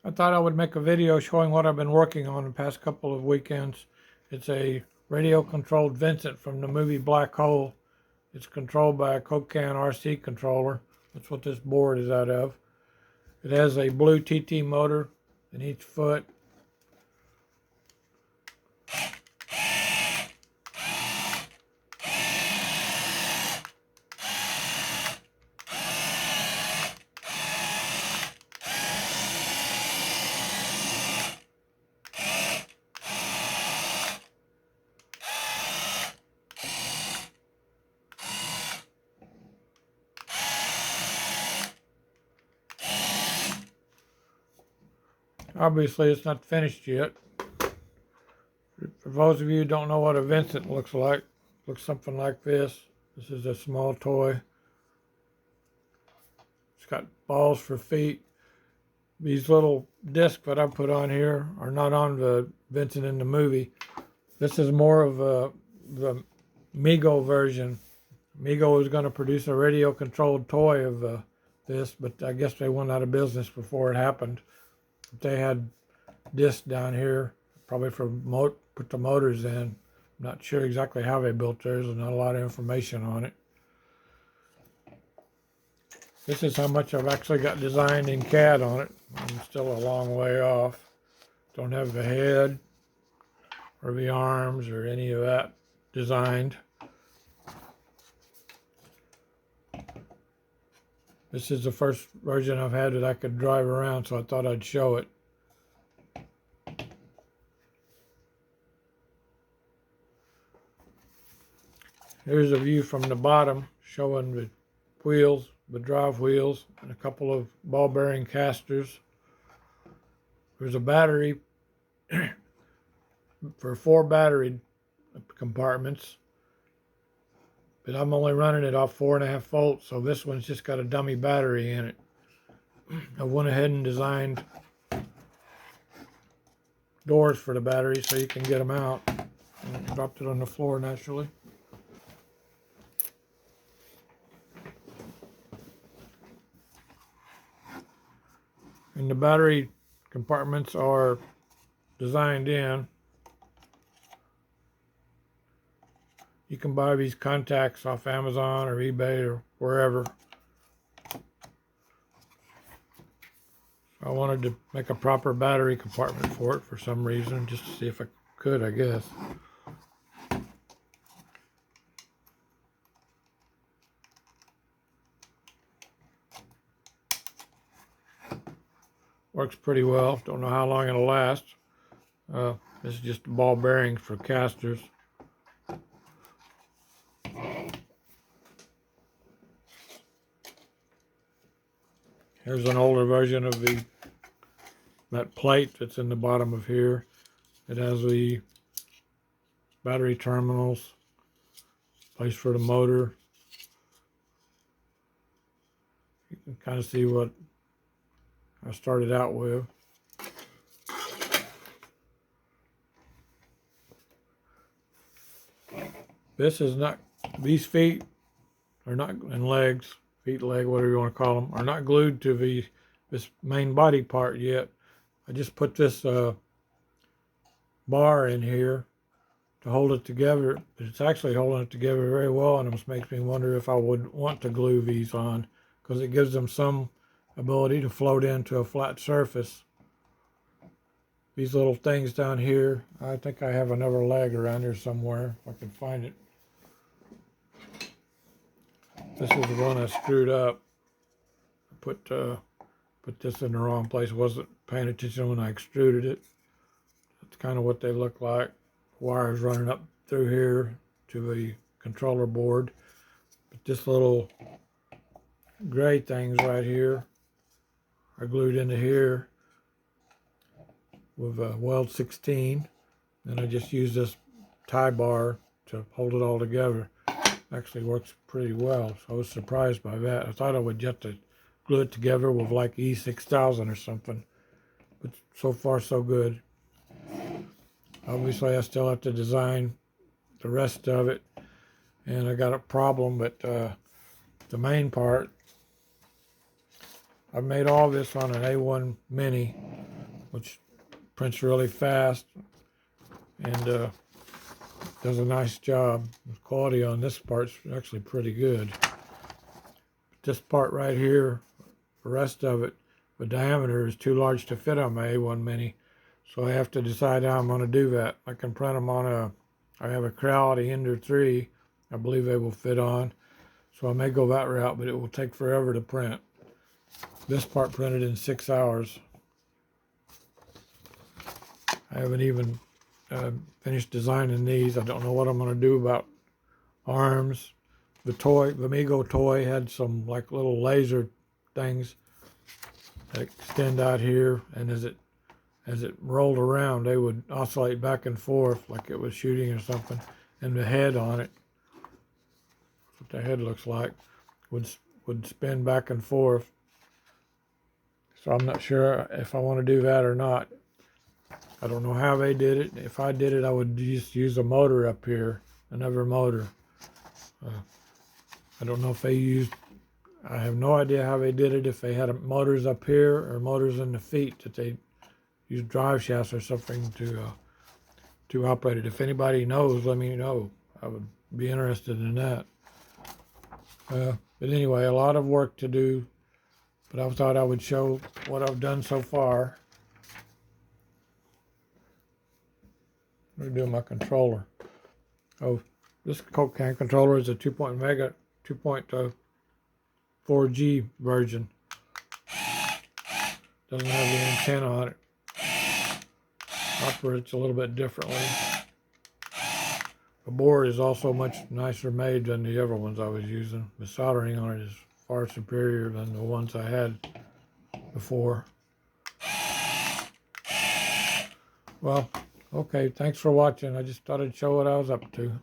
I thought I would make a video showing what I've been working on the past couple of weekends. It's a radio-controlled Vincent from the movie Black Hole. It's controlled by a Coke can RC controller. That's what this board is out of. It has a blue TT motor in each foot. Obviously, it's not finished yet. For those of you who don't know what a Vincent looks like, it looks something like this. This is a small toy. It's got balls for feet. These little discs that I put on here are not on the Vincent in the movie. This is more of the Mego version. Mego was going to produce a radio-controlled toy of this, but I guess they went out of business before it happened. They had discs down here, probably for put the motors in. I'm not sure exactly how they built theirs. There's not a lot of information on it. This is how much I've actually got designed in CAD on it. I'm still a long way off. Don't have the head or the arms or any of that designed. This is the first version I've had that I could drive around, so I thought I'd show it. Here's a view from the bottom showing the wheels, the drive wheels, and a couple of ball bearing casters. There's a battery for 4 battery compartments, but I'm only running it off 4.5 volts, so this one's just got a dummy battery in it. I went ahead and designed doors for the battery so you can get them out. And dropped it on the floor naturally. And the battery compartments are designed in. You can buy these contacts off Amazon or eBay or wherever. I wanted to make a proper battery compartment for it for some reason, just to see if I could, I guess. Works pretty well. Don't know how long it'll last. This is just ball bearings for casters. Here's an older version of that plate that's in the bottom of here. It has the battery terminals, place for the motor. You can kind of see what I started out with. This is not, these feet are not, and legs, feet, leg, whatever you want to call them, are not glued to this main body part yet. I just put this bar in here to hold it together. It's actually holding it together very well, and it makes me wonder if I would want to glue these on, because it gives them some ability to float into a flat surface. These little things down here, I think I have another leg around here somewhere, if I can find it. This is the one I screwed up. I put this in the wrong place. Wasn't paying attention when I extruded it. That's kind of what they look like. Wires running up through here to the controller board. But this little gray things right here are glued into here with a weld 16. And I just use this tie bar to hold it all together. Actually works pretty well, so I was surprised by that. I thought I would just glue it together with like E6000 or something, but so far so good. Obviously I still have to design the rest of it, and I got a problem, but the main part, I've made all this on an A1 Mini, which prints really fast and does a nice job. The quality on this part's actually pretty good. This part right here, the rest of it, the diameter is too large to fit on my A1 Mini, so I have to decide how I'm going to do that. I can print them on I have a Creality Ender 3, I believe they will fit on, so I may go that route, but it will take forever to print. This part printed in 6 hours. I haven't even finished designing these. I don't know what I'm going to do about arms. The Mego toy had some like little laser things that extend out here, and as it rolled around, they would oscillate back and forth like it was shooting or something. And the head on it, what the head looks like, would spin back and forth. So I'm not sure if I want to do that or not. I don't know how they did it. If I did it, I would just use a motor up here, another motor. I don't know if they used, I have no idea how they did it, if they had motors up here or motors in the feet that they used drive shafts or something to operate it. If anybody knows, let me know. I would be interested in that. But anyway, a lot of work to do, but I thought I would show what I've done so far. Let me do my controller. Oh, this Coke can controller is a 2.4G version. Doesn't have the antenna on it. Operates a little bit differently. The board is also much nicer made than the other ones I was using. The soldering on it is far superior than the ones I had before. Well, okay, thanks for watching. I just thought I'd show what I was up to.